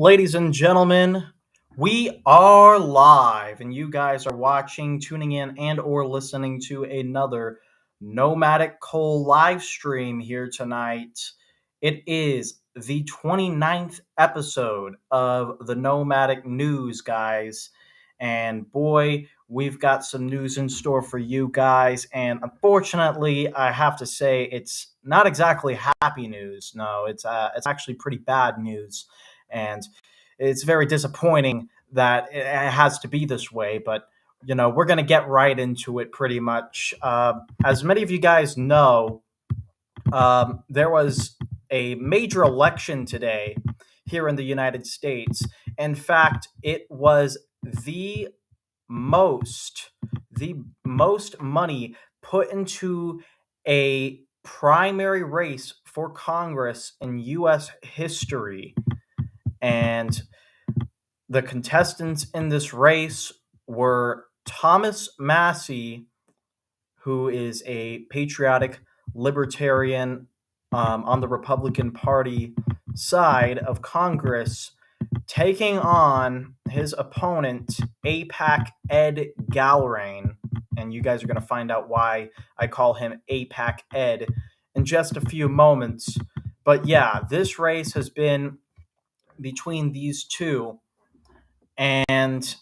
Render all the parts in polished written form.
Ladies and gentlemen, we are live and you guys are watching, tuning in and or listening to another Nomadic Cole live stream here tonight. It is the 29th episode of the Nomadic News, guys. And boy, we've got some news in store for you guys. And unfortunately, I have to say it's not exactly happy news. No, it's actually pretty bad news. And it's very disappointing that it has to be this way, but we're going to get right into it pretty much. As many of you guys know, there was a major election today here in the United States. In fact, it was the most the most money put into a primary race for Congress in US history. And the contestants in this race were Thomas Massie, who is a patriotic libertarian on the Republican Party side of Congress, taking on his opponent, APAC Ed Galrain. And you guys are going to find out why I call him APAC Ed in just a few moments. But yeah, this race has been between these two. And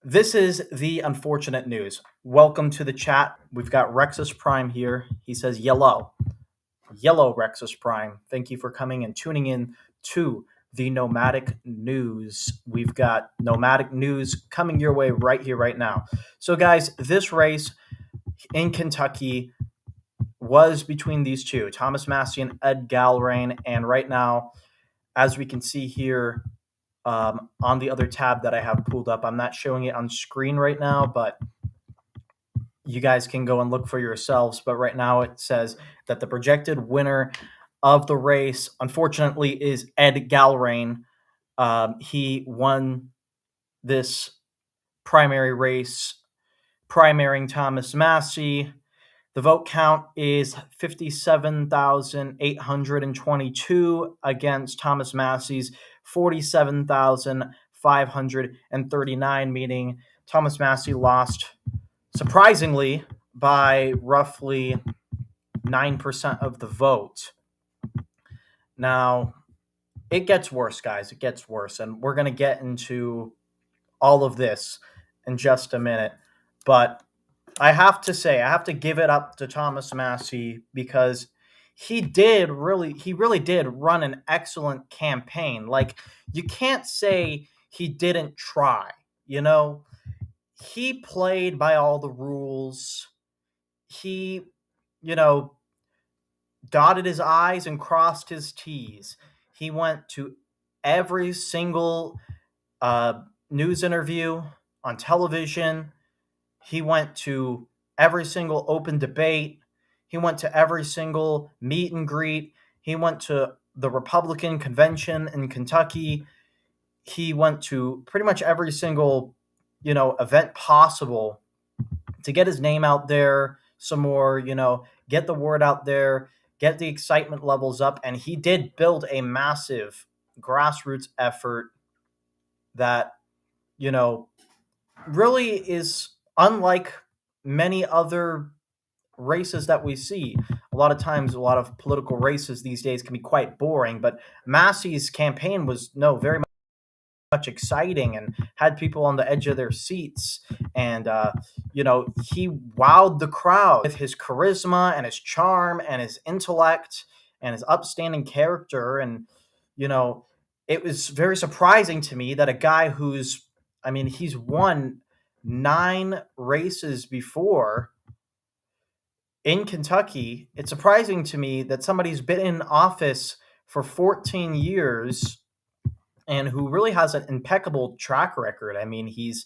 this is the unfortunate news. Welcome to the chat. We've got Rexus Prime here. He says yellow. Yellow Rexus Prime. Thank you for coming and tuning in to the Nomadic News. We've got Nomadic News coming your way right here, right now. So, guys, this race in Kentucky was between these two, Thomas Massie and Ed Galrain. And right now, as we can see here, on the other tab that I have pulled up. I'm not showing it on screen right now, but you guys can go and look for yourselves. But right now it says that the projected winner of the race, unfortunately, is Ed Galrain. He won this primary race, primarying Thomas Massie. The vote count is 57,822 against Thomas Massie's 47,539, meaning Thomas Massie lost, surprisingly, by roughly 9% of the vote. Now, it gets worse, guys. It gets worse. And we're going to get into all of this in just a minute. But I have to say, I have to give it up to Thomas Massie because he really did run an excellent campaign. Like, you can't say he didn't try, He played by all the rules. He, dotted his I's and crossed his T's. He went to every single news interview on television. He went to every single open debate. He went to every single meet and greet. He went to the Republican convention in Kentucky. He went to pretty much every single, event possible to get his name out there some more, get the word out there, get the excitement levels up. And he did build a massive grassroots effort that, really is unlike many other races that we see. A lot of times, a lot of political races these days can be quite boring, but Massie's campaign was very much exciting and had people on the edge of their seats. And, he wowed the crowd with his charisma and his charm and his intellect and his upstanding character. And, it was very surprising to me that a guy he's won 9 races before in Kentucky. It's surprising to me that somebody's been in office for 14 years and who really has an impeccable track record. He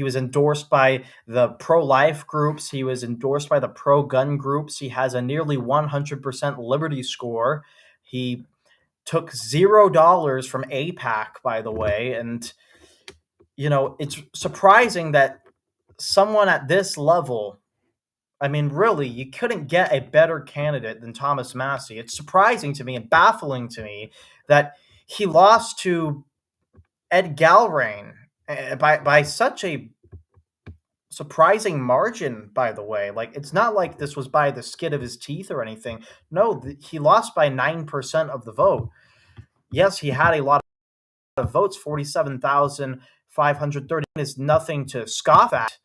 was endorsed by the pro-life groups. He was endorsed by the pro-gun groups. He has a nearly 100% Liberty score. He took $0 from APAC, by the way. And, it's surprising that someone at this level, really, you couldn't get a better candidate than Thomas Massie. It's surprising to me and baffling to me that he lost to Ed Galrain by such a surprising margin, by the way. Like, it's not like this was by the skin of his teeth or anything. No, he lost by 9% of the vote. Yes, he had a lot of votes. 47,530 is nothing to scoff at.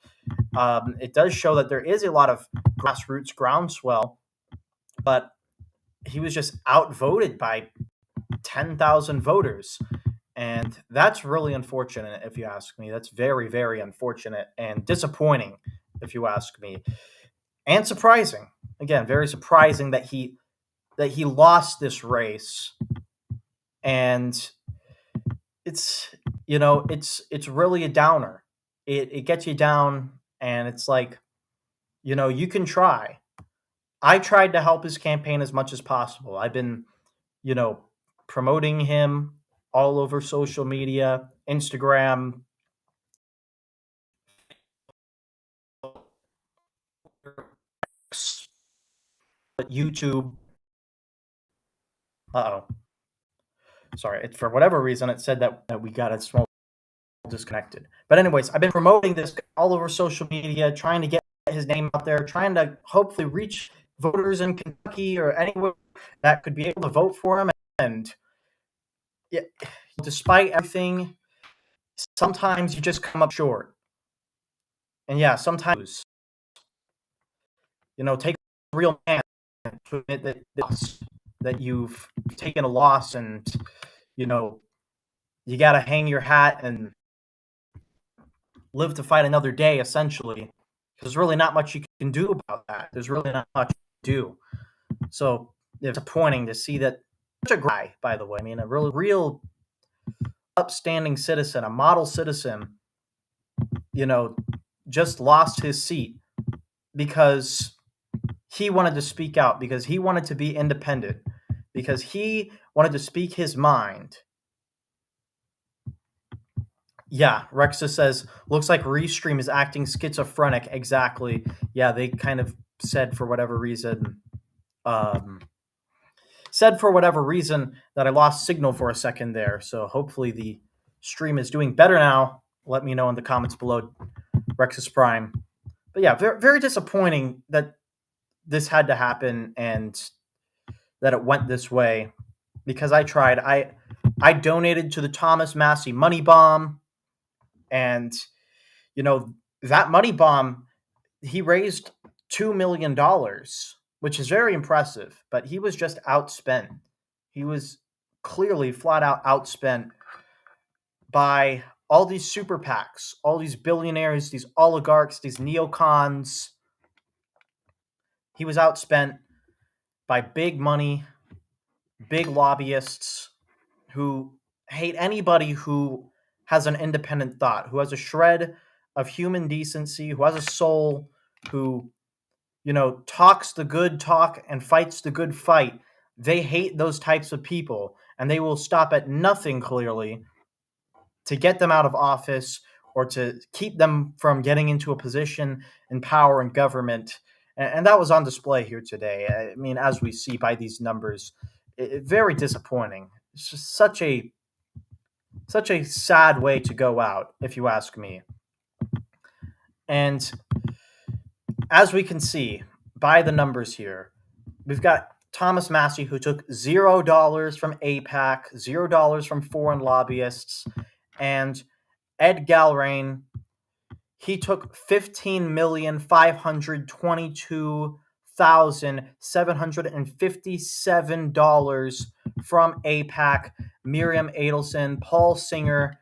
It does show that there is a lot of grassroots groundswell, but he was just outvoted by 10,000 voters. And that's really unfortunate, if you ask me. That's very, very unfortunate and disappointing, if you ask me. And surprising. Again, very surprising that he lost this race. And it's it's really a downer. It gets you down, and it's like, you can try. I tried to help his campaign as much as possible. I've been, you know, promoting him all over social media, Instagram, YouTube. Uh oh. Sorry. For whatever reason, it said that we got a small disconnected. But, anyways, I've been promoting this all over social media, trying to get his name out there, trying to hopefully reach voters in Kentucky or anywhere that could be able to vote for him. And yeah, despite everything, sometimes you just come up short. And yeah, sometimes, take a real man to admit that you've taken a loss, and, you got to hang your hat and live to fight another day, essentially. There's really not much you can do about that. There's really not much to do. So it's disappointing to see that such a guy, by the way, I mean, a really real upstanding citizen, a model citizen, just lost his seat because he wanted to speak out, because he wanted to be independent, because he wanted to speak his mind. Yeah, Rexa says, looks like Restream is acting schizophrenic. Exactly. Yeah, they kind of said for whatever reason, that I lost signal for a second there. So hopefully the stream is doing better now. Let me know in the comments below, Rexus Prime. But yeah, very, very disappointing that this had to happen and that it went this way, because I tried. I donated to the Thomas Massey Money Bomb, and that money bomb, he raised $2 million, which is very impressive, but he was just outspent. He was clearly flat out outspent by all these super PACs, all these billionaires, these oligarchs, these neocons. He was outspent by big money, big lobbyists who hate anybody who has an independent thought, who has a shred of human decency, who has a soul, who, talks the good talk and fights the good fight. They hate those types of people, and they will stop at nothing, clearly, to get them out of office or to keep them from getting into a position in power and government. And that was on display here today. I mean, as we see by these numbers, very disappointing. It's just such a sad way to go out, if you ask me. And as we can see by the numbers here, we've got Thomas Massey, who took $0 from AIPAC, $0 from foreign lobbyists, and Ed Galrain, he took $15,522,757 from AIPAC, Miriam Adelson, Paul Singer,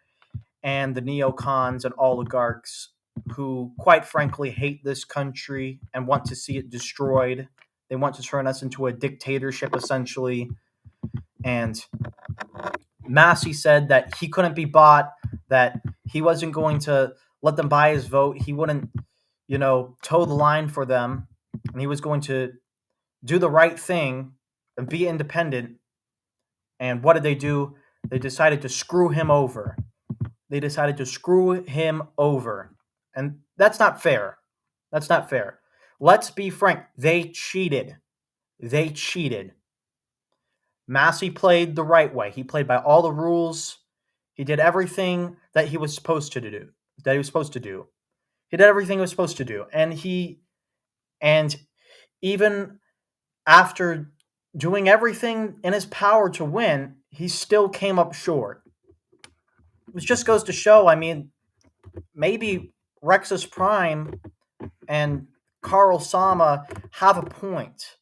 and the neocons and oligarchs who, quite frankly, hate this country and want to see it destroyed. They want to turn us into a dictatorship, essentially. And Massey said that he couldn't be bought, that he wasn't going to let them buy his vote. He wouldn't, toe the line for them. And he was going to do the right thing and be independent. And what did they do? They decided to screw him over. And that's not fair. Let's be frank. They cheated. Massey played the right way. He played by all the rules. He did everything that he was supposed to do. He did everything he was supposed to do, and even after doing everything in his power to win, he still came up short. It just goes to show. I mean, maybe Rexus Prime and Carl Sama have a point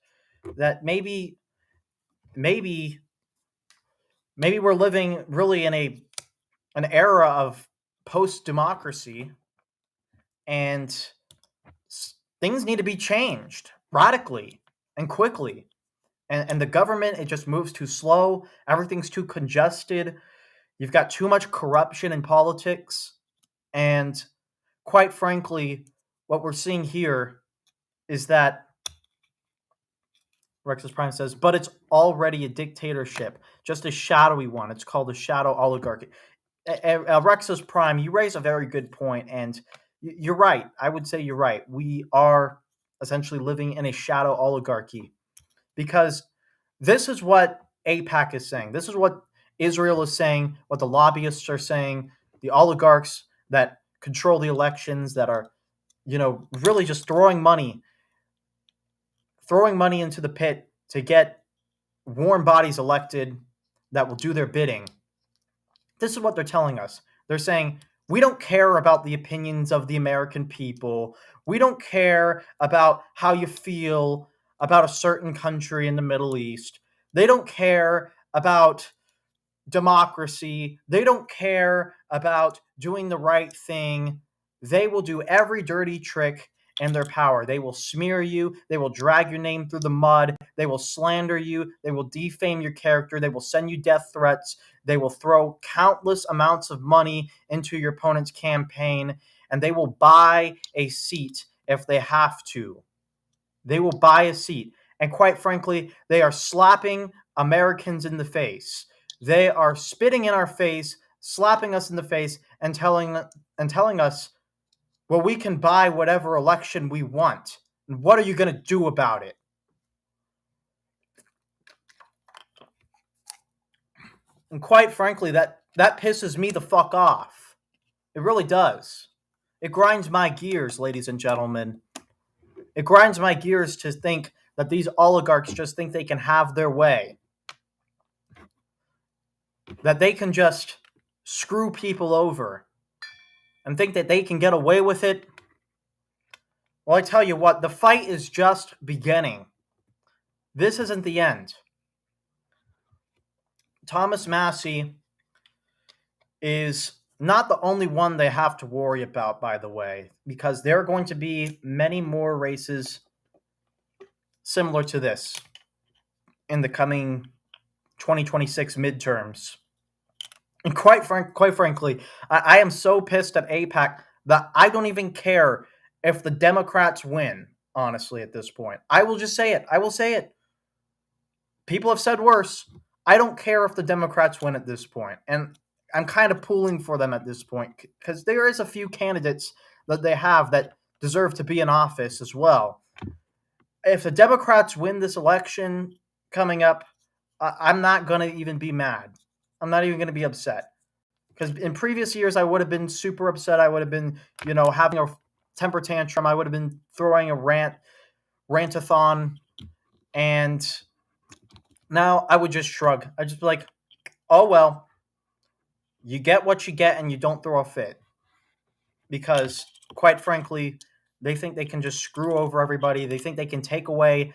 that maybe we're living really in an era of post democracy, and things need to be changed radically and quickly. And the government, it just moves too slow. Everything's too congested. You've got too much corruption in politics. And quite frankly, what we're seeing here is that Rexus Prime says, but it's already a dictatorship, just a shadowy one. It's called a shadow oligarchy. Rexus Prime, you raise a very good point, and you're right. I would say you're right. We are essentially living in a shadow oligarchy, because this is what AIPAC is saying. This is what Israel is saying, what the lobbyists are saying, the oligarchs that control the elections, that are, really just throwing money into the pit to get warm bodies elected that will do their bidding. This is what they're telling us. They're saying, we don't care about the opinions of the American people. We don't care about how you feel about a certain country in the Middle East. They don't care about democracy. They don't care about doing the right thing. They will do every dirty trick in their power. They will smear you. They will drag your name through the mud. They will slander you. They will defame your character. They will send you death threats. They will throw countless amounts of money into your opponent's campaign, and they will buy a seat if they have to. They will buy a seat. And quite frankly, they are slapping Americans in the face. They are spitting in our face, slapping us in the face, and telling us, well, we can buy whatever election we want. And what are you going to do about it? And quite frankly, that pisses me the fuck off. It really does. It grinds my gears, ladies and gentlemen. It grinds my gears to think that these oligarchs just think they can have their way. That they can just screw people over and think that they can get away with it. Well, I tell you what, the fight is just beginning. This isn't the end. Thomas Massey is not the only one they have to worry about, by the way, because there are going to be many more races similar to this in the coming 2026 midterms. And quite frankly, I am so pissed at AIPAC that I don't even care if the Democrats win, honestly, at this point. I will just say it. I will say it. People have said worse. I don't care if the Democrats win at this point. And I'm kind of pulling for them at this point because there is a few candidates that they have that deserve to be in office as well. If the Democrats win this election coming up, I'm not going to even be mad. I'm not even going to be upset. Because in previous years, I would have been super upset. I would have been, having a temper tantrum. I would have been throwing a rantathon. And now I would just shrug. I'd just be like, oh, well, you get what you get and you don't throw a fit. Because, quite frankly, they think they can just screw over everybody. They think they can take away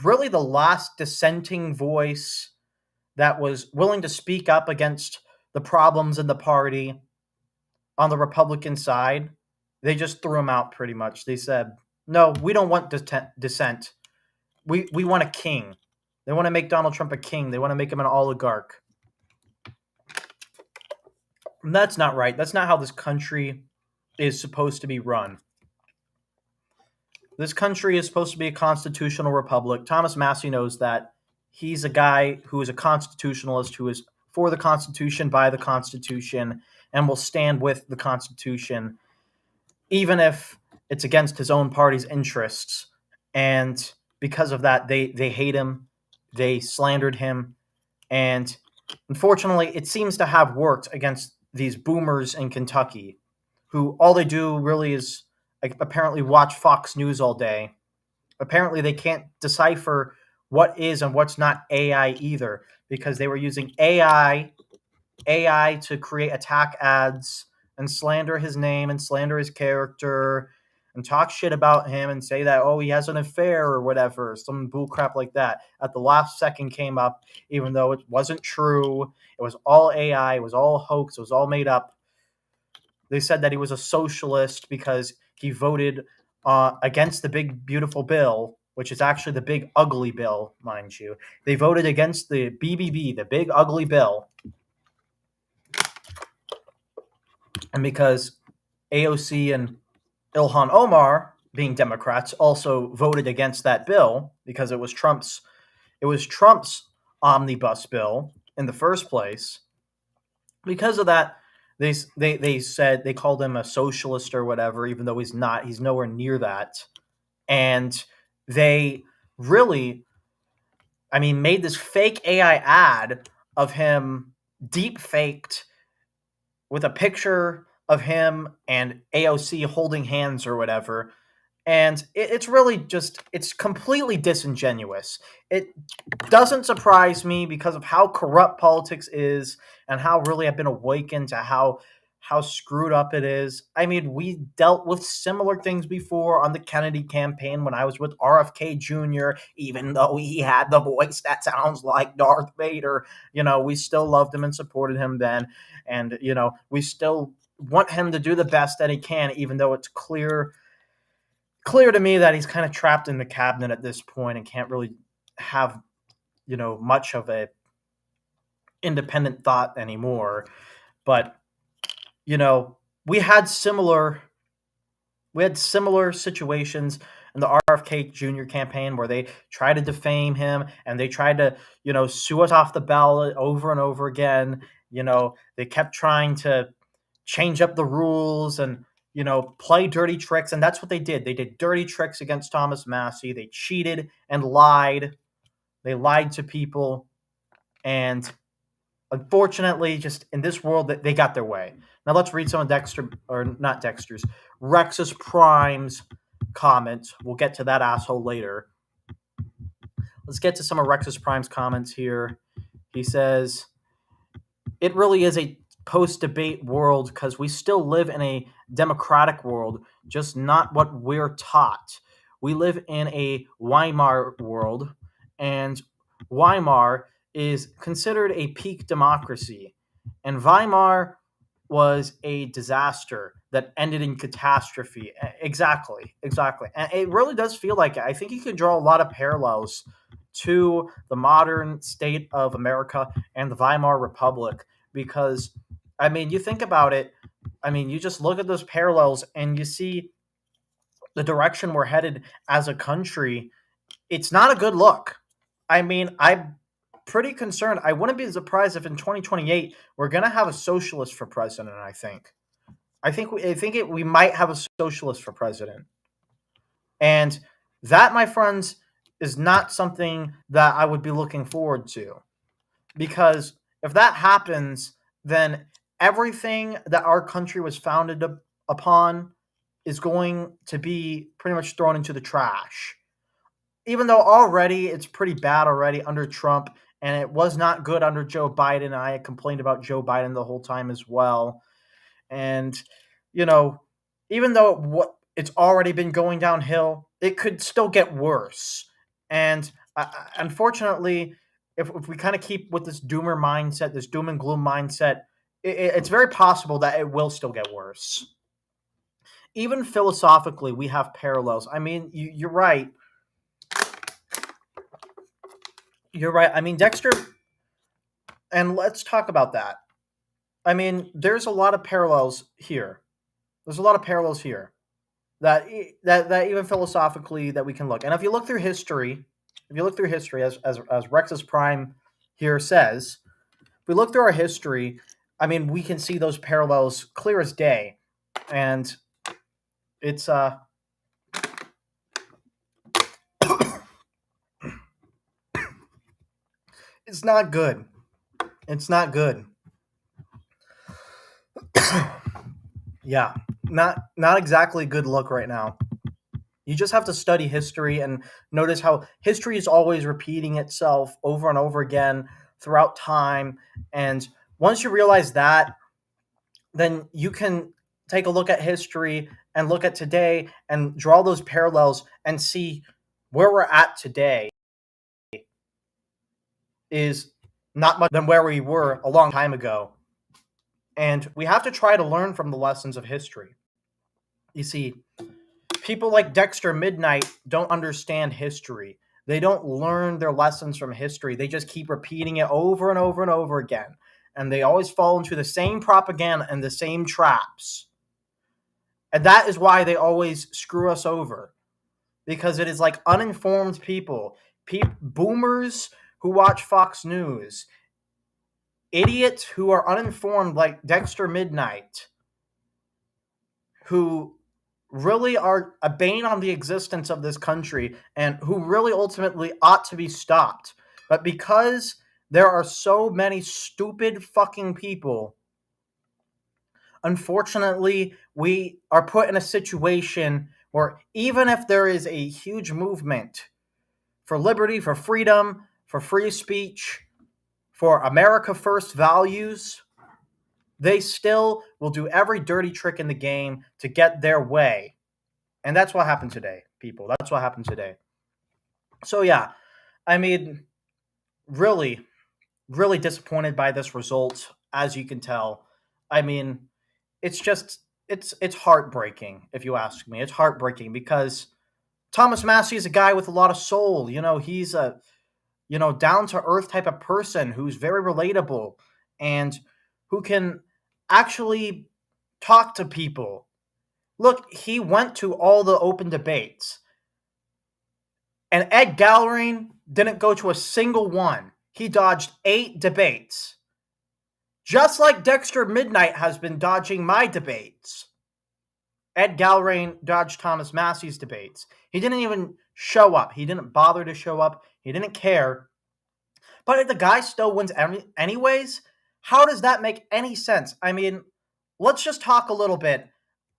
really the last dissenting voice that was willing to speak up against the problems in the party on the Republican side. They just threw him out pretty much. They said, no, we don't want dissent. We want a king. They want to make Donald Trump a king. They want to make him an oligarch. And that's not right. That's not how this country is supposed to be run. This country is supposed to be a constitutional republic. Thomas Massey knows that. He's a guy who is a constitutionalist, who is for the Constitution, by the Constitution, and will stand with the Constitution, even if it's against his own party's interests. And because of that, they hate him. They slandered him. And unfortunately, it seems to have worked against these boomers in Kentucky, who all they do really is like, apparently watch Fox News all day. Apparently, they can't decipher what is and what's not AI either, because they were using AI to create attack ads and slander his name and slander his character and talk shit about him and say that, oh, he has an affair or whatever, some bullcrap like that. At the last second came up, even though it wasn't true. It was all AI. It was all hoax. It was all made up. They said that he was a socialist because he voted against the big beautiful bill, which is actually the big ugly bill, mind you. They voted against the BBB, the big ugly bill, and because AOC and Ilhan Omar, being Democrats, also voted against that bill because it was Trump's omnibus bill in the first place. Because of that, they said they called him a socialist or whatever, even though he's not. He's nowhere near that. And they really, made this fake AI ad of him deep faked with a picture of him and AOC holding hands or whatever. And it's really just, it's completely disingenuous. It doesn't surprise me because of how corrupt politics is and how really I've been awakened to how screwed up it is. We dealt with similar things before on the Kennedy campaign when I was with RFK Jr., even though he had the voice that sounds like Darth Vader. We still loved him and supported him then. And, we still want him to do the best that he can, even though it's clear to me that he's kind of trapped in the cabinet at this point and can't really have much of a independent thought anymore. But you know we had similar situations in the RFK Jr. campaign where they tried to defame him and they tried to sue us off the ballot over and over again. They kept trying to change up the rules and play dirty tricks, and that's what they did. They did dirty tricks against Thomas Massey. They cheated and lied. They lied to people, and unfortunately, just in this world, they got their way. Now let's read some of Rex's Prime's comments. We'll get to that asshole later. Let's get to some of Rex's Prime's comments here. He says, it really is a post-debate world because we still live in a democratic world, just not what we're taught. We live in a Weimar world, and Weimar is considered a peak democracy. And Weimar was a disaster that ended in catastrophe. Exactly. And it really does feel like it. I think you can draw a lot of parallels to the modern state of America and the Weimar Republic because, you think about it, you just look at those parallels and you see the direction we're headed as a country. It's not a good look. I'm pretty concerned. I wouldn't be surprised if in 2028 we're going to have a socialist for president, I think. We might have a socialist for president. And that, my friends, is not something that I would be looking forward to. Because if that happens, then everything that our country was founded upon is going to be pretty much thrown into the trash. Even though already it's pretty bad already under Trump, and it was not good under Joe Biden. I had complained about Joe Biden the whole time as well. And, even though it's already been going downhill, it could still get worse. And unfortunately, if we kind of keep with this doomer mindset, this doom and gloom mindset, it's very possible that it will still get worse. Even philosophically, we have parallels. You're right. You're right. Dexter, and let's talk about that. There's a lot of parallels here. That even philosophically that we can look. And if you look through history, as Rex's Prime here says, if we look through our history, we can see those parallels clear as day. And it's it's not good. It's not good. Yeah, not exactly a good look right now. You just have to study history and notice how history is always repeating itself over and over again throughout time. And once you realize that, then you can take a look at history and look at today and draw those parallels and see where we're at today is not much than where we were a long time ago. And we have to try to learn from the lessons of history. You see, people like Dexter Midnight don't understand history. They don't learn their lessons from history. They just keep repeating it over and over and over again. And they always fall into the same propaganda and the same traps. And that is why they always screw us over. Because it is like uninformed people, boomers who watch Fox News, idiots who are uninformed like Dexter Midnight, who really are a bane on the existence of this country and who really ultimately ought to be stopped. But because there are so many stupid fucking people, unfortunately, we are put in a situation where even if there is a huge movement for liberty, for freedom, for free speech, for America First values, they still will do every dirty trick in the game to get their way. And that's what happened today, people. That's what happened today. So, yeah, I mean, really, really disappointed by this result, as you can tell. I mean, it's just, it's heartbreaking, if you ask me. It's heartbreaking because Thomas Massey is a guy with a lot of soul. You know, he's a, down to earth type of person who's very relatable and who can actually talk to people. Look, he went to all the open debates. And Ed Gallery didn't go to a single one. He dodged 8 debates. Just like Dexter Midnight has been dodging my debates. Ed Gallery dodged Thomas Massey's debates. He didn't even show up. He didn't bother to show up. He didn't care. But if the guy still wins anyways, how does that make any sense? I mean, let's just talk a little bit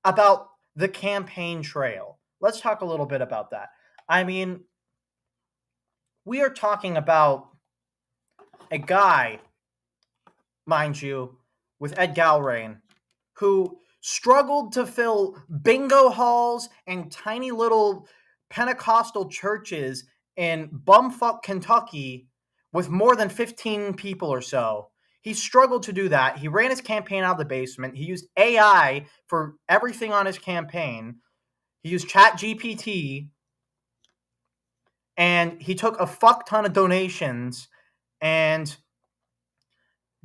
about the campaign trail. Let's talk a little bit about that. I mean, we are talking about a guy, mind you, with Ed Galrain, who struggled to fill bingo halls and tiny little Pentecostal churches in bumfuck Kentucky with more than 15 people or so. He struggled to do that. He ran his campaign out of the basement. He used AI for everything on his campaign. He used ChatGPT. And he took a fuck ton of donations and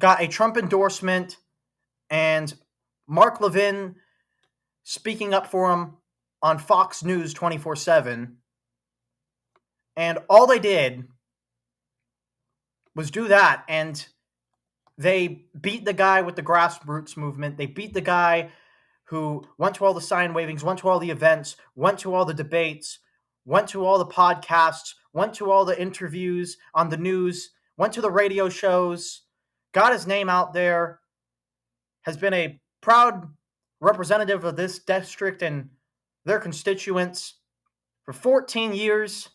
got a Trump endorsement and Mark Levin speaking up for him on Fox News 24/7. And all they did was do that. And they beat the guy with the grassroots movement. They beat the guy who went to all the sign wavings, went to all the events, went to all the debates, went to all the podcasts, went to all the interviews on the news, went to the radio shows, got his name out there, has been a proud representative of this district and their constituents for 14 years,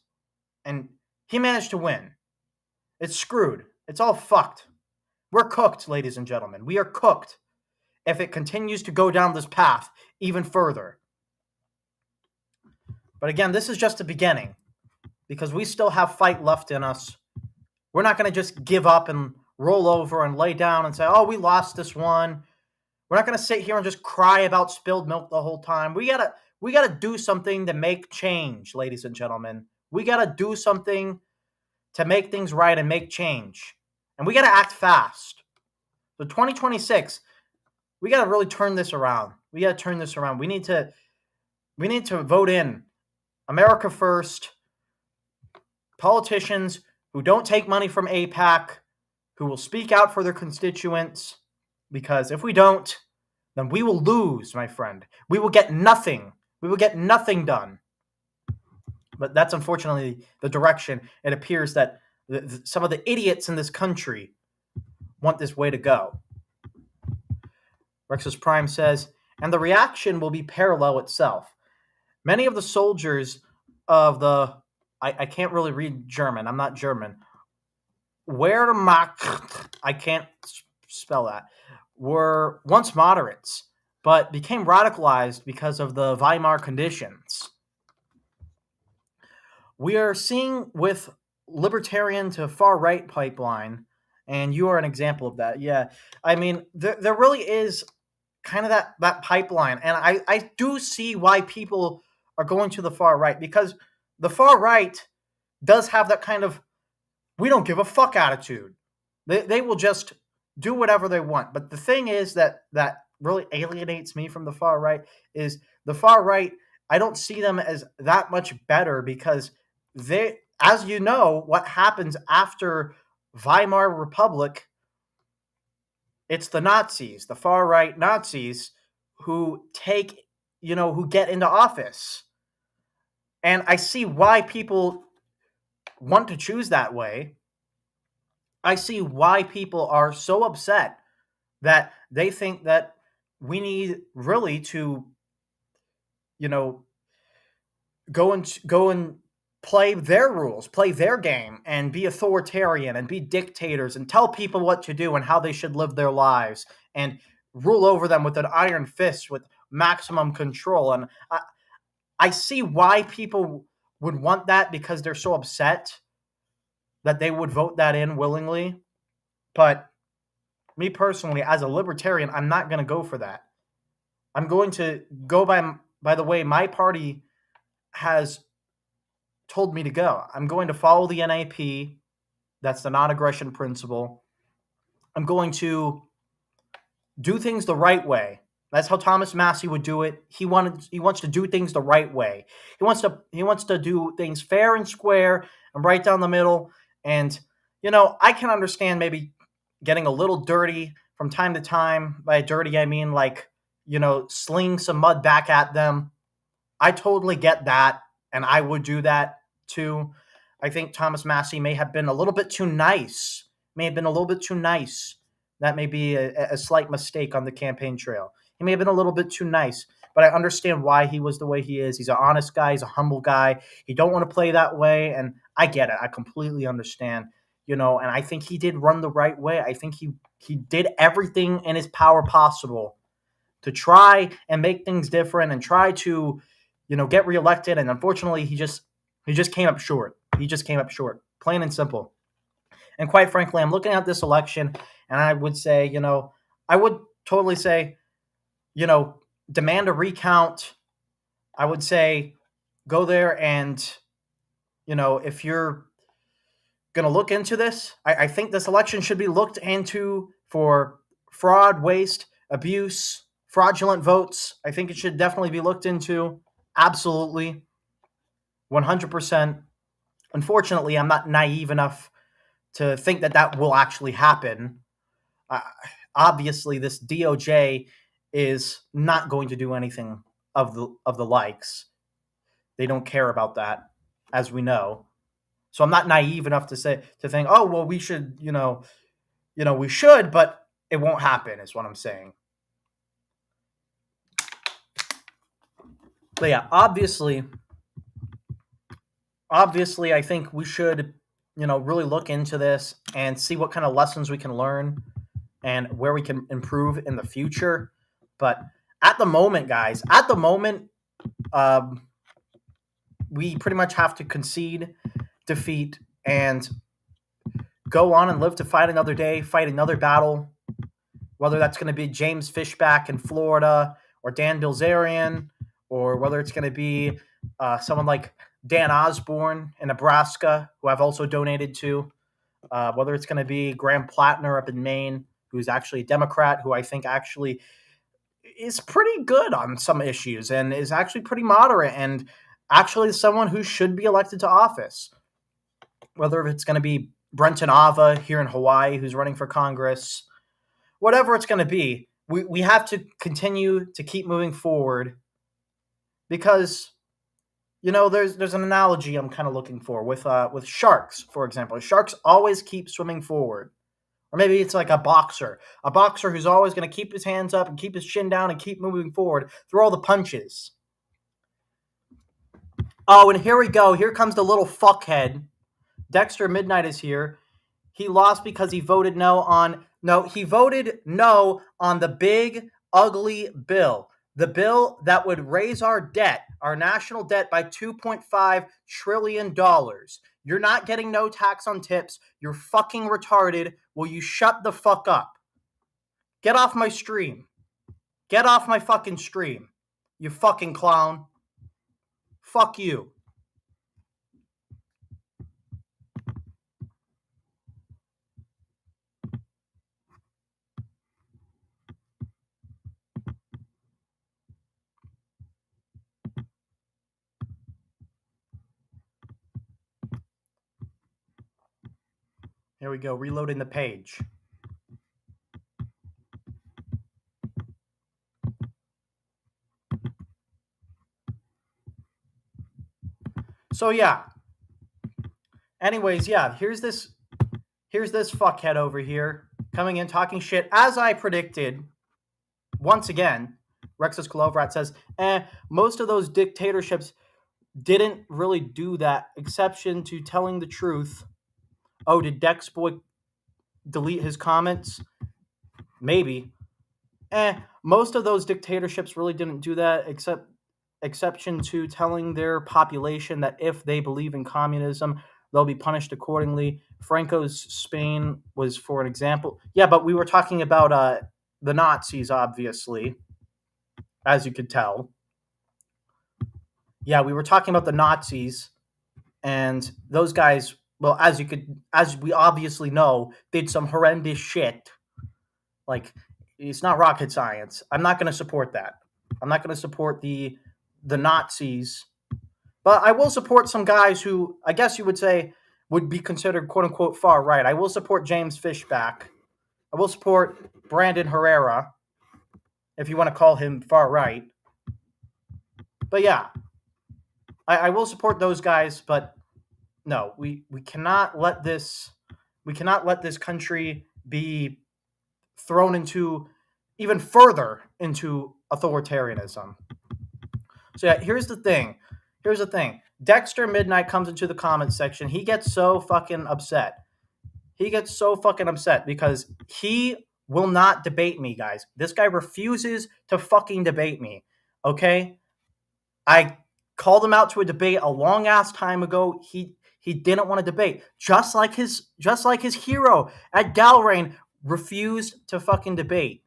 and he managed to win. It's screwed. It's all fucked. We're cooked, ladies and gentlemen. We are cooked if it continues to go down this path even further. But again, this is just the beginning because we still have fight left in us. We're not going to just give up and roll over and lay down and say, oh, we lost this one. We're not going to sit here and just cry about spilled milk the whole time. We got to do something to make change, ladies and gentlemen. We got to do something to make things right and make change. And we got to act fast. So 2026, we got to really turn this around. We got to turn this around. We need to vote in America First, politicians who don't take money from AIPAC, who will speak out for their constituents, because if we don't, then we will lose, my friend. We will get nothing. We will get nothing done. But that's unfortunately the direction it appears that some of the idiots in this country want this way to go. Rexus Prime says, and the reaction will be parallel itself. Many of the soldiers of the I can't really read German. I'm not German. Wehrmacht, I can't spell that, were once moderates, but became radicalized because of the Weimar conditions. We are seeing with libertarian to far right pipeline, and you are an example of that. Yeah, I mean, there really is kind of that pipeline, and I do see why people are going to the far right, because the far right does have that kind of we don't give a fuck attitude. They will just do whatever they want. But the thing is that really alienates me from the far right is the far right. I don't see them as that much better because they, as you know, what happens after Weimar Republic, it's the Nazis, the far right Nazis who take, who get into office. And I see why people want to choose that way. I see why people are so upset that they think that we need really to, you know, go and play their rules, play their game, and be authoritarian and be dictators and tell people what to do and how they should live their lives and rule over them with an iron fist with maximum control. And I see why people would want that because they're so upset that they would vote that in willingly. But me personally, as a libertarian, I'm not going to go for that. I'm going to go by the way my party has told me to go. I'm going to follow the NAP. That's the non-aggression principle. I'm going to do things the right way. That's how Thomas Massey would do it. He wants to do things the right way. He wants to do things fair and square and right down the middle. And I can understand maybe getting a little dirty from time to time. By dirty, I mean like, sling some mud back at them. I totally get that, and I would do that too. I think Thomas Massey may have been a little bit too nice. That may be a slight mistake on the campaign trail. He may have been a little bit too nice, but I understand why he was the way he is. He's an honest guy. He's a humble guy. He don't want to play that way, and I get it. I completely understand. And I think he did run the right way. I think he did everything in his power possible to try and make things different and try to, get reelected. And unfortunately, he just came up short. He just came up short, plain and simple. And quite frankly, I'm looking at this election, and I would say, I would totally say, demand a recount. I would say go there and, if you're going to look into this, I think this election should be looked into for fraud, waste, abuse, fraudulent votes. I think it should definitely be looked into. Absolutely. 100%. Unfortunately, I'm not naive enough to think that will actually happen. Obviously, this DOJ is not going to do anything of the likes. They don't care about that, as we know. So I'm not naive enough to think, oh well, we should, we should, but it won't happen. Is what I'm saying. But yeah, obviously, I think we should, really look into this and see what kind of lessons we can learn and where we can improve in the future. But at the moment, guys, we pretty much have to concede defeat and go on and live to fight another day, fight another battle, whether that's going to be James Fishback in Florida or Dan Bilzerian, or whether it's going to be someone like Dan Osborne in Nebraska, who I've also donated to, whether it's going to be Graham Plattner up in Maine, who's actually a Democrat, who I think actually is pretty good on some issues and is actually pretty moderate and actually someone who should be elected to office. Whether it's going to be Brenton Ava here in Hawaii, who's running for Congress, whatever it's going to be, we have to continue to keep moving forward because, there's an analogy I'm kind of looking for with sharks, for example. Sharks always keep swimming forward. Or maybe it's like a boxer who's always going to keep his hands up and keep his chin down and keep moving forward through all the punches. Oh, and here we go. Here comes the little fuckhead. Dexter Midnight is here. He lost because he voted no on the big ugly bill. The bill that would raise our debt, our national debt, by $2.5 trillion. You're not getting no tax on tips. You're fucking retarded. Will you shut the fuck up? Get off my stream. Get off my fucking stream. You fucking clown. Fuck you. Here we go, reloading the page. So yeah. Anyways, yeah, here's this fuckhead over here coming in talking shit as I predicted. Once again, Rexus Kolovrat says, most of those dictatorships didn't really do that, exception to telling the truth. Oh, did Dexboy delete his comments? Maybe. Most of those dictatorships really didn't do that, exception to telling their population that if they believe in communism, they'll be punished accordingly. Franco's Spain was for an example. Yeah, but we were talking about the Nazis, obviously, as you could tell. Yeah, we were talking about the Nazis, and those guys, well, as we obviously know, did some horrendous shit. Like, it's not rocket science. I'm not going to support that. I'm not going to support the Nazis, but I will support some guys who I guess you would say would be considered quote unquote far right. I will support James Fishback. I will support Brandon Herrera, if you want to call him far right. But yeah, I will support those guys, but no, we cannot let this country be thrown into even further into authoritarianism. So yeah, here's the thing. Dexter Midnight comes into the comments section. He gets so fucking upset. Because he will not debate me, guys. This guy refuses to fucking debate me. Okay? I called him out to a debate a long ass time ago. He didn't want to debate. Just like his hero at Galrain refused to fucking debate.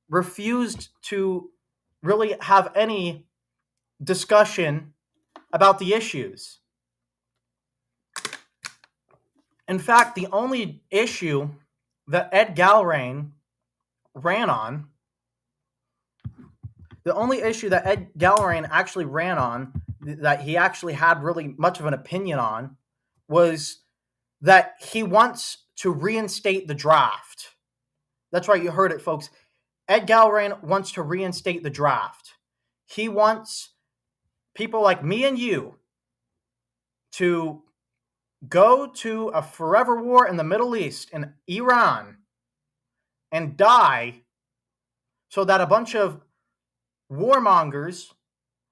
Refused to really have any discussion about the issues. In fact, the only issue that Ed Galrain ran on, actually ran on, that he actually had really much of an opinion on, was that he wants to reinstate the draft. That's right, you heard it, folks. Ed Galrain wants to reinstate the draft. He wants people like me and you to go to a forever war in the Middle East, in Iran, and die so that a bunch of warmongers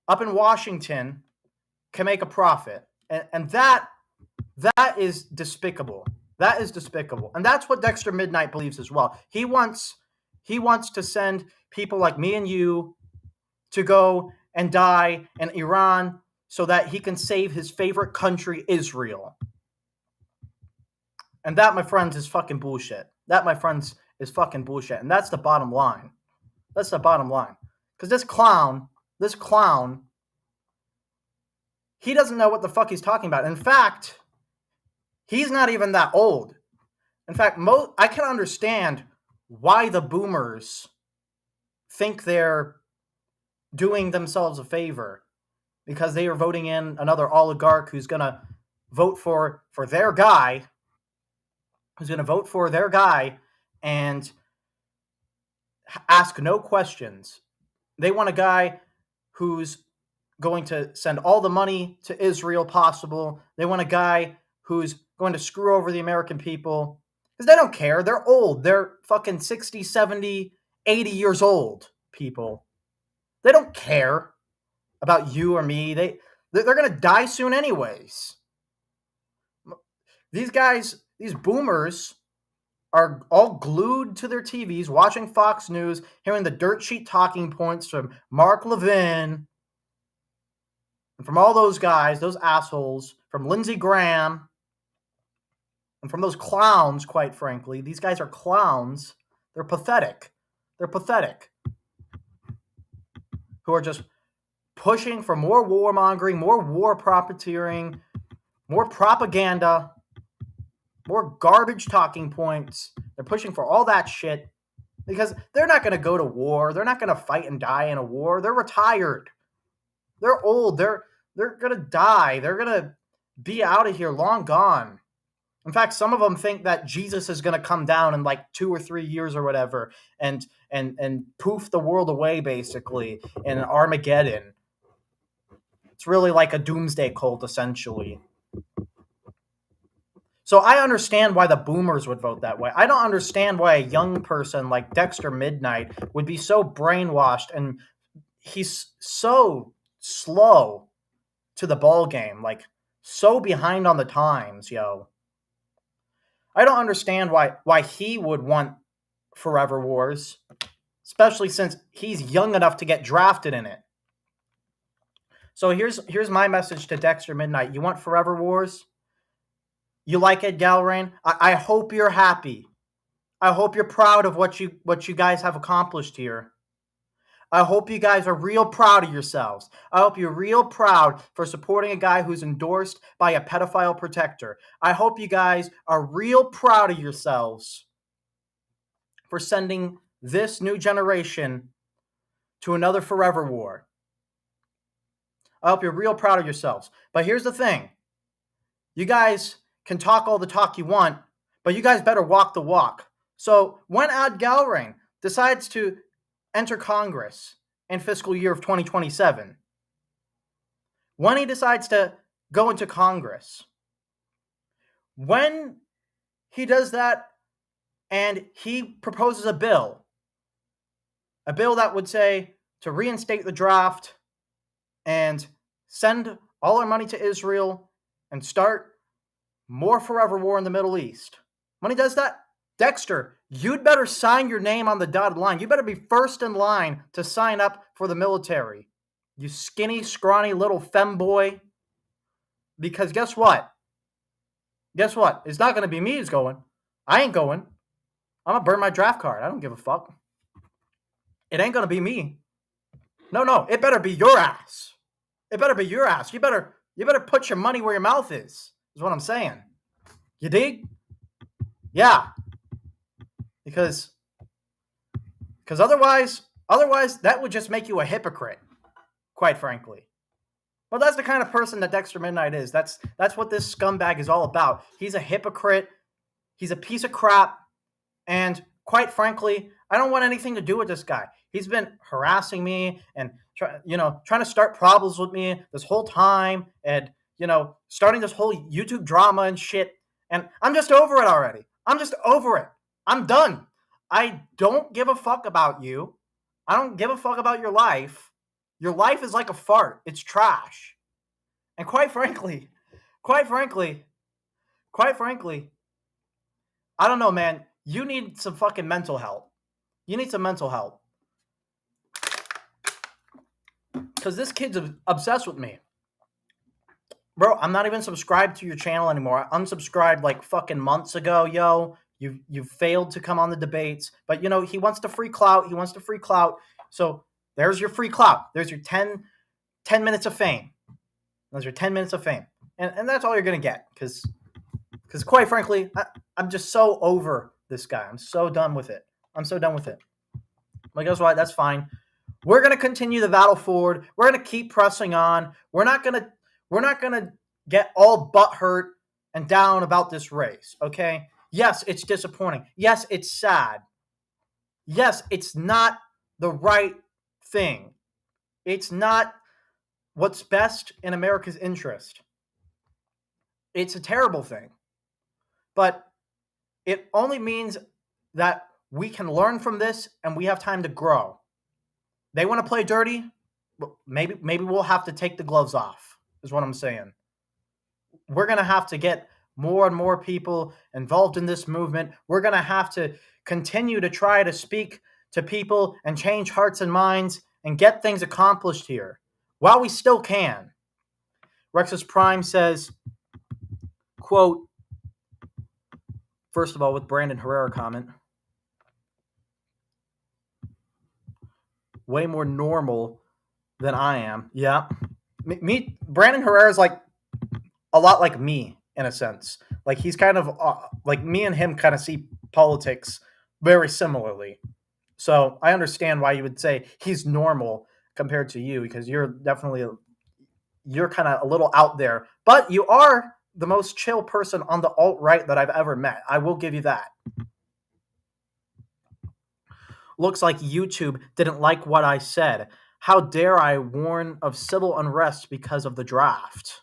up in Washington can make a profit. And that is despicable. That is despicable. And that's what Dexter Midnight believes as well. He wants to send people like me and you to go and die in Iran so that he can save his favorite country, Israel. And that, my friends, is fucking bullshit. And that's the bottom line. Because this clown, he doesn't know what the fuck he's talking about. In fact, he's not even that old. In fact, I can understand why the boomers think they're doing themselves a favor, because they are voting in another oligarch who's going to vote for their guy, and ask no questions. They want a guy who's going to send all the money to Israel possible. They want a guy who's going to screw over the American people. Because they don't care. They're old. They're fucking 60, 70, 80 years old, people. They don't care about you or me. They're going to die soon anyways. These guys, these boomers, are all glued to their TVs, watching Fox News, hearing the dirt sheet talking points from Mark Levin and from all those guys, those assholes, from Lindsey Graham, and from those clowns, quite frankly. These guys are clowns. They're pathetic. They're pathetic. Who are just pushing for more warmongering, more war profiteering, more propaganda, more garbage talking points. They're pushing for all that shit because they're not going to go to war. They're not going to fight and die in a war. They're retired. They're old. They're going to die. They're going to be out of here, long gone. In fact, some of them think that Jesus is going to come down in like 2 or 3 years or whatever and poof the world away, basically, in Armageddon. It's really like a doomsday cult, essentially. So I understand why the boomers would vote that way. I don't understand why a young person like Dexter Midnight would be so brainwashed, and he's so slow to the ball game, like so behind on the times, yo. I don't understand why he would want Forever Wars, especially since he's young enough to get drafted in it. So here's my message to Dexter Midnight. You want Forever Wars? You like Ed Galrain? I hope you're happy. I hope you're proud of what you guys have accomplished here. I hope you guys are real proud of yourselves. I hope you're real proud for supporting a guy who's endorsed by a pedophile protector. I hope you guys are real proud of yourselves for sending this new generation to another forever war. I hope you're real proud of yourselves. But here's the thing. You guys can talk all the talk you want, but you guys better walk the walk. So when Ed Galrain decides to enter Congress in fiscal year of 2027, when he decides to go into Congress, when he does that and he proposes a bill that would say to reinstate the draft and send all our money to Israel and start more forever war in the Middle East. When he does that, Dexter, you'd better sign your name on the dotted line. You better be first in line to sign up for the military. You skinny, scrawny little femboy. Because guess what? Guess what? It's not going to be me who's going. I ain't going. I'm going to burn my draft card. I don't give a fuck. It ain't going to be me. No. It better be your ass. It better be your ass. You better put your money where your mouth is what I'm saying. You dig? Yeah. Because otherwise that would just make you a hypocrite, quite frankly. Well, that's the kind of person that Dexter Midnight is. That's what this scumbag is all about. He's a hypocrite. He's a piece of crap. And quite frankly, I don't want anything to do with this guy. He's been harassing me and trying to start problems with me this whole time, and starting this whole YouTube drama and shit. And I'm just over it already. I'm just over it. I'm done. I don't give a fuck about you. I don't give a fuck about your life. Your life is like a fart. It's trash. And quite frankly, I don't know, man. You need some fucking mental help. You need some mental help. Because this kid's obsessed with me. Bro, I'm not even subscribed to your channel anymore. I unsubscribed like fucking months ago, yo. You've failed to come on the debates. But, he wants the free clout. So there's your free clout. There's your 10 minutes of fame. Those are 10 minutes of fame. And that's all you're going to get. Because quite frankly, I'm just so over this guy. I'm so done with it. But guess what? That's fine. We're going to continue the battle forward. We're going to keep pressing on. We're not going to get all butthurt and down about this race, okay? Yes, it's disappointing. Yes, it's sad. Yes, it's not the right thing. It's not what's best in America's interest. It's a terrible thing. But It only means that we can learn from this and we have time to grow. They want to play dirty? Maybe we'll have to take the gloves off, is what I'm saying. We're going to have to get more and more people involved in this movement. We're going to have to continue to try to speak to people and change hearts and minds and get things accomplished here while we still can. Rexus Prime says, quote, first of all, with Brandon Herrera comment, way more normal than I am. Yeah. Brandon Herrera is like a lot like me in a sense. Like he's kind of like me and him kind of see politics very similarly. So I understand why you would say he's normal compared to you, because you're kind of a little out there, but you are the most chill person on the alt-right that I've ever met. I will give you that. Looks like YouTube didn't like what I said. How dare I warn of civil unrest because of the draft?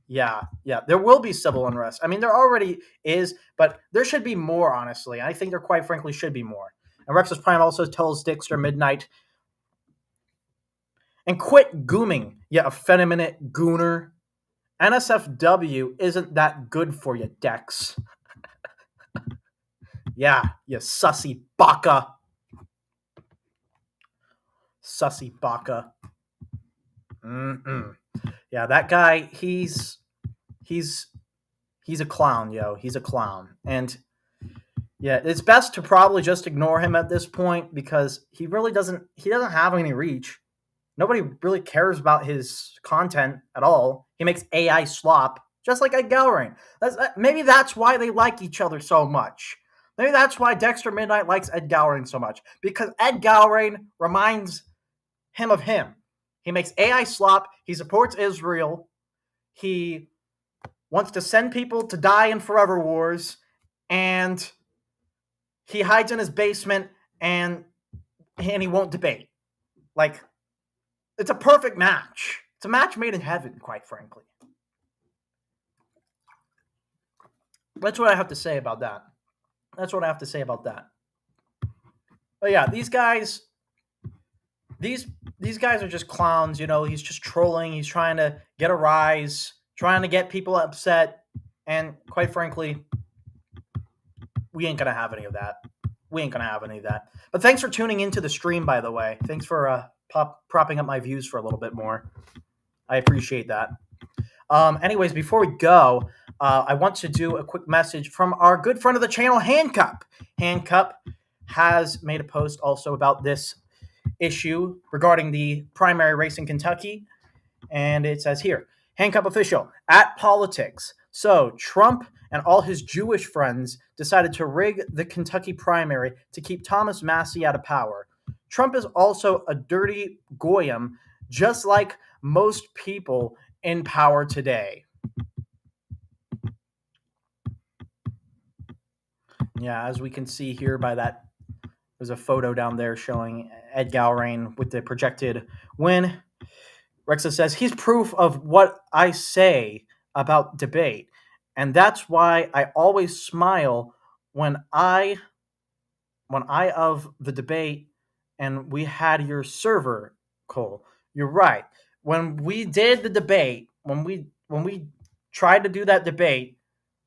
Yeah. There will be civil unrest. I mean, there already is, but there should be more, honestly. I think there quite frankly should be more. And Rexus Prime also tells Dixter Midnight, and quit gooming, you effeminate gooner. NSFW isn't that good for you, Dex. Yeah, you sussy baka. Sussy baka. Yeah, that guy, he's a clown, yo. He's a clown. And yeah, it's best to probably just ignore him at this point because he doesn't have any reach. Nobody really cares about his content at all. He makes AI slop, just like Ed Gowrain. Maybe that's why they like each other so much. Maybe that's why Dexter Midnight likes Ed Gowrain so much. Because Ed Gowrain reminds him of him. He makes AI slop. He supports Israel. He wants to send people to die in forever wars. And he hides in his basement and he won't debate. Like, it's a perfect match. It's a match made in heaven, quite frankly. That's what I have to say about that. But yeah, these guys are just clowns, you know. He's just trolling. He's trying to get a rise, trying to get people upset. And quite frankly, we ain't going to have any of that. But thanks for tuning into the stream, by the way. Thanks for propping up my views for a little bit more. I appreciate that. Anyways, before we go, I want to do a quick message from our good friend of the channel, Handcup. Handcup has made a post also about this issue regarding the primary race in Kentucky. And it says here, Handcup official, at politics. So Trump and all his Jewish friends decided to rig the Kentucky primary to keep Thomas Massie out of power. Trump is also a dirty goyim, just like most people in power today. Yeah, as we can see here by that, there's a photo down there showing Ed Gowrain with the projected win. Rexa says, he's proof of what I say about debate. And that's why I always smile when I of the debate and we had your server, Cole. You're right. When we did the debate, when we tried to do that debate,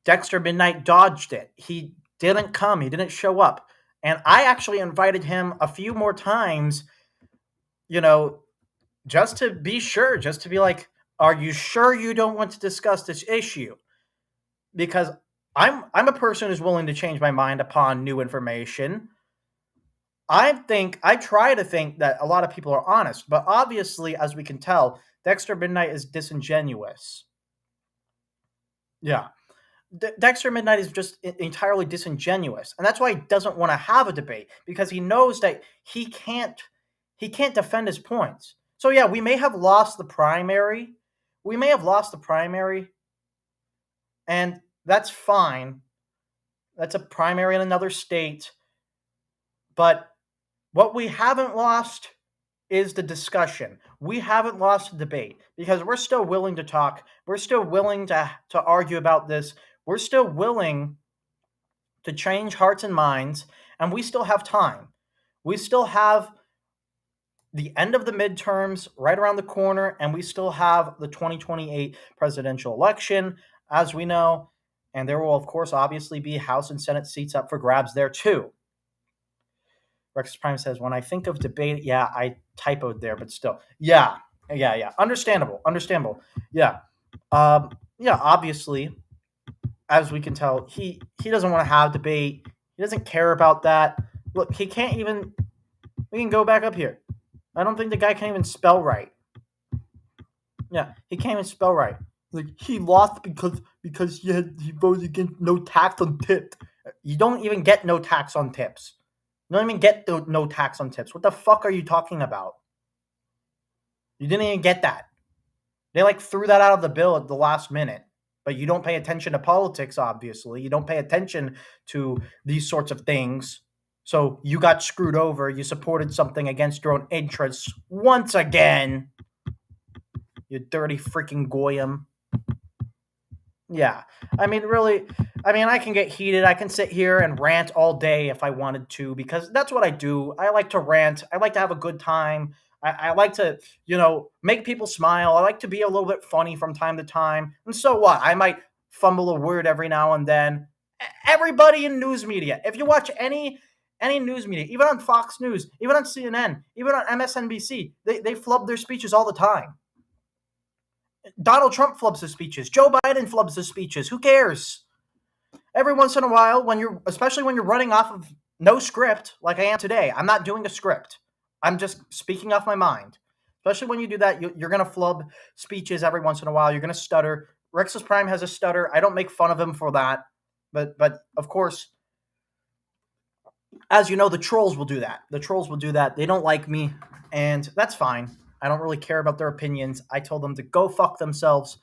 Dexter Midnight dodged it. He didn't come. He didn't show up. And I actually invited him a few more times, you know, just to be sure, just to be like, are you sure you don't want to discuss this issue? Because I'm a person who's willing to change my mind upon new information. I try to think that a lot of people are honest, but obviously, as we can tell, Dexter Midnight is disingenuous. Yeah. Dexter Midnight is just entirely disingenuous, and that's why he doesn't want to have a debate, because he knows that he can't defend his points. So yeah, we may have lost the primary. And that's fine. That's a primary in another state. But what we haven't lost is the discussion. We haven't lost the debate because we're still willing to talk. We're still willing to argue about this. We're still willing to change hearts and minds, and we still have time. We still have the end of the midterms right around the corner, and we still have the 2028 presidential election, as we know. And there will, of course, obviously be House and Senate seats up for grabs there, too. Rex Prime says, when I think of debate, yeah, I typoed there, but still. Yeah. Understandable. Yeah. Yeah, obviously, as we can tell, he doesn't want to have debate. He doesn't care about that. Look, he can't even. We can go back up here. I don't think the guy can even spell right. Yeah, he can't even spell right. Like, he lost because he voted against no tax on tips. You don't even get no tax on tips. You don't even get no tax on tips. What the fuck are you talking about? You didn't even get that. They threw that out of the bill at the last minute. But you don't pay attention to politics, obviously. You don't pay attention to these sorts of things. So you got screwed over. You supported something against your own interests once again. You dirty freaking goyim. Yeah. I mean, really, I can get heated. I can sit here and rant all day if I wanted to, because that's what I do. I like to rant. I like to have a good time. I like to, make people smile. I like to be a little bit funny from time to time. And so what? I might fumble a word every now and then. Everybody in news media, if you watch any news media, even on Fox News, even on CNN, even on MSNBC, they flub their speeches all the time. Donald Trump flubs his speeches. Joe Biden flubs his speeches. Who cares? Every once in a while, especially when you're running off of no script, like I am today, I'm not doing a script. I'm just speaking off my mind. Especially when you do that, you're going to flub speeches every once in a while. You're going to stutter. Rexus Prime has a stutter. I don't make fun of him for that. But of course, as you know, the trolls will do that. They don't like me, and that's fine. I don't really care about their opinions. I told them to go fuck themselves,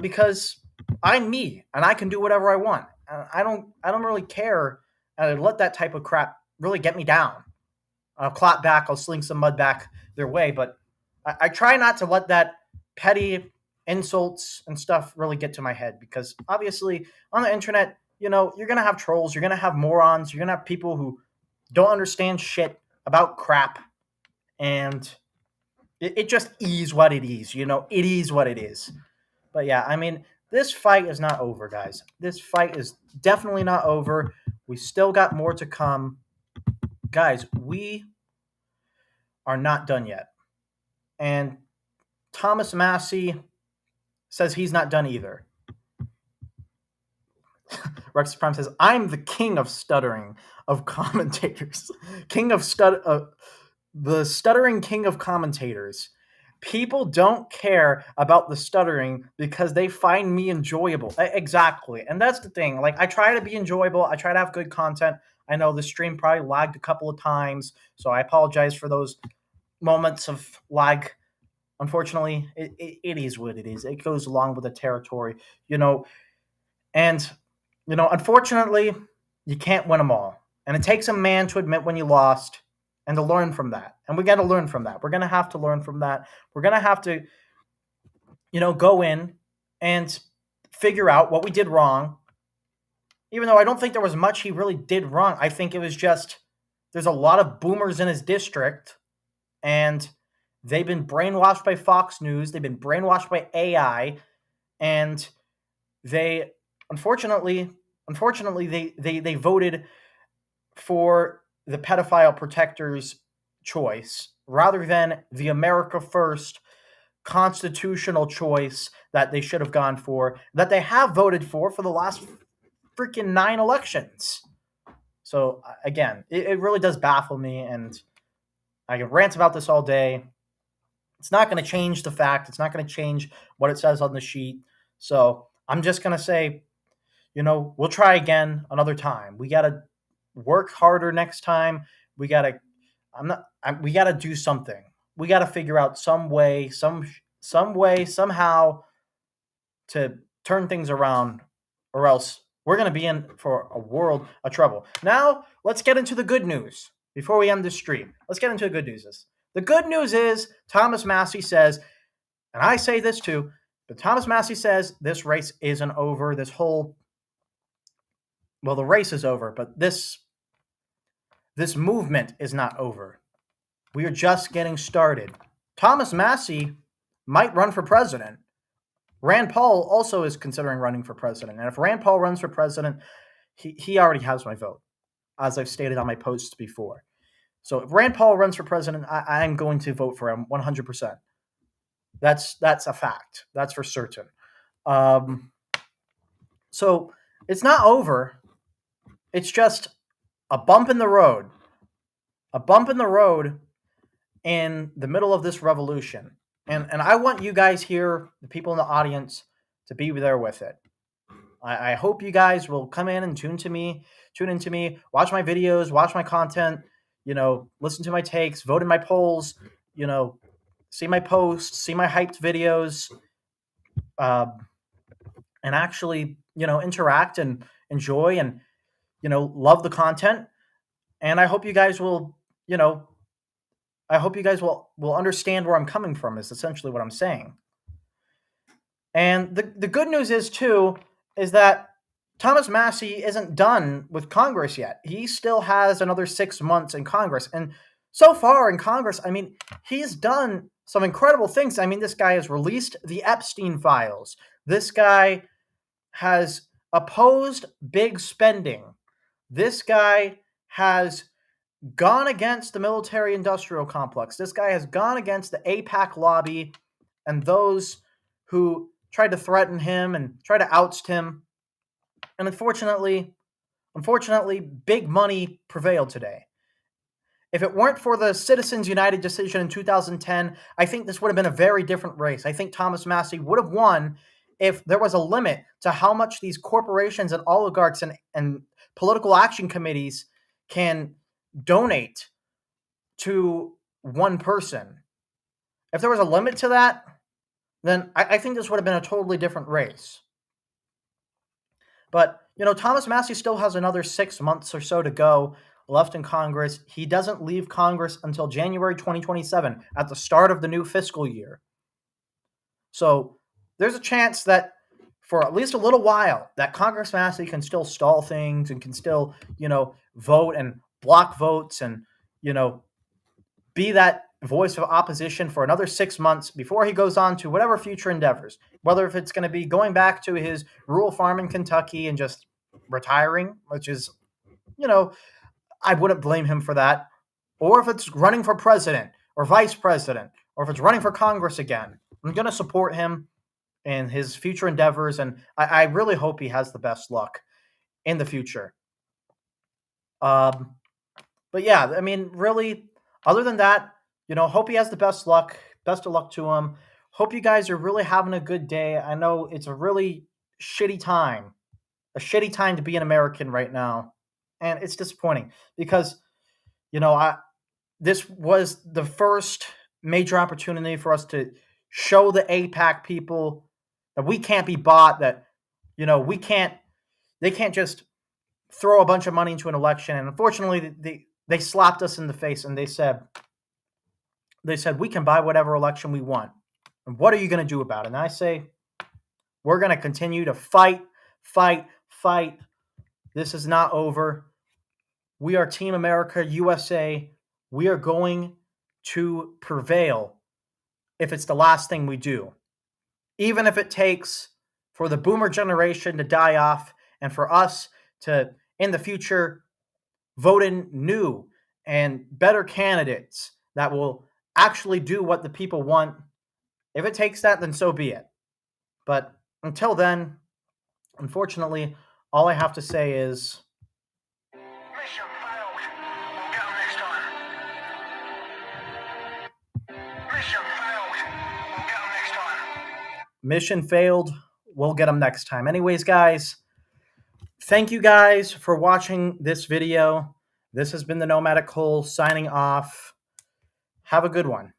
because I'm me and I can do whatever I want. I don't really care. Let that type of crap really get me down. I'll clap back. I'll sling some mud back their way, but I try not to let that petty insults and stuff really get to my head, because obviously on the internet, you're going to have trolls, you're going to have morons, you're going to have people who don't understand shit about crap, and it just is what it is. It is what it is. But yeah, this fight is not over, guys. This fight is definitely not over. We still got more to come. Guys, we are not done yet. And Thomas Massey says he's not done either. Rex Prime says, I'm the king of stuttering of commentators. The stuttering king of commentators. People don't care about the stuttering because they find me enjoyable. Exactly. And that's the thing. I try to be enjoyable. I try to have good content. I know the stream probably lagged a couple of times, so I apologize for those moments of lag. Unfortunately, it is what it is. It goes along with the territory, And, unfortunately, you can't win them all. And it takes a man to admit when you lost and to learn from that. And we got to learn from that. We're going to have to learn from that. We're going to have to, go in and figure out what we did wrong. Even though I don't think there was much he really did wrong. I think it was just there's a lot of boomers in his district, and they've been brainwashed by Fox News. They've been brainwashed by AI, and they unfortunately they voted for the pedophile protector's choice rather than the America First constitutional choice that they should have gone for, that they have voted for the last freaking 9 elections. So again, it really does baffle me, and I can rant about this all day. It's not going to change the fact. It's not going to change what it says on the sheet. So I'm just going to say, we'll try again another time. We got to work harder next time. We got to do something. We got to figure out some way, somehow to turn things around, or else we're going to be in for a world of trouble. Now, let's get into the good news before we end this stream. Let's get into the good news. The good news is Thomas Massey says, and I say this too, but Thomas Massey says this race isn't over. This whole well, the race is over, but this movement is not over. We are just getting started. Thomas Massie might run for president. Rand Paul also is considering running for president. And if Rand Paul runs for president, he already has my vote, as I've stated on my posts before. So if Rand Paul runs for president, I am going to vote for him 100%. That's a fact. That's for certain. So it's not over. It's just a bump in the road. A bump in the road in the middle of this revolution. And I want you guys here, the people in the audience, to be there with it. I hope you guys will come in and tune into me, watch my videos, watch my content, listen to my takes, vote in my polls, see my posts, see my hyped videos, and actually, interact and enjoy and, love the content. And I hope you guys will, will understand where I'm coming from, is essentially what I'm saying. And the good news is, too, is that Thomas Massie isn't done with Congress yet. He still has another 6 months in Congress. And so far in Congress, I mean, he's done some incredible things. I mean, this guy has released the Epstein files. This guy has opposed big spending. This guy has gone against the military-industrial complex. This guy has gone against the AIPAC lobby and those who tried to threaten him and try to oust him. And unfortunately, big money prevailed today. If it weren't for the Citizens United decision in 2010, I think this would have been a very different race. I think Thomas Massie would have won if there was a limit to how much these corporations and oligarchs and political action committees can donate to one person. If there was a limit to that, then I think this would have been a totally different race. But, Thomas Massie still has another 6 months or so to go left in Congress. He doesn't leave Congress until January 2027, at the start of the new fiscal year. So there's a chance that for at least a little while, that Congress Massie can still stall things and can still, vote and block votes and, be that voice of opposition for another 6 months before he goes on to whatever future endeavors, whether if it's going to be going back to his rural farm in Kentucky and just retiring, which is, I wouldn't blame him for that, or if it's running for president or vice president, or if it's running for Congress again. I'm going to support him in his future endeavors, and I really hope he has the best luck in the future. But yeah, I mean, really, other than that, hope he has the best luck. Best of luck to him. Hope you guys are really having a good day. I know it's a really shitty time to be an American right now. And it's disappointing because, this was the first major opportunity for us to show the AIPAC people that we can't be bought, that, they can't just throw a bunch of money into an election. And unfortunately, they slapped us in the face and they said, we can buy whatever election we want. And what are you going to do about it? And I say, we're going to continue to fight. This is not over. We are Team America, USA. We are going to prevail if it's the last thing we do. Even if it takes for the boomer generation to die off and for us to, in the future, vote in new and better candidates that will actually do what the people want. If it takes that, then so be it. But until then, unfortunately, all I have to say is, mission failed. We'll get 'em next time. Mission failed. We'll get 'em next time. Mission failed. We'll get them next time. Anyways, guys, thank you guys for watching this video. This has been the Nomadic Cole signing off. Have a good one.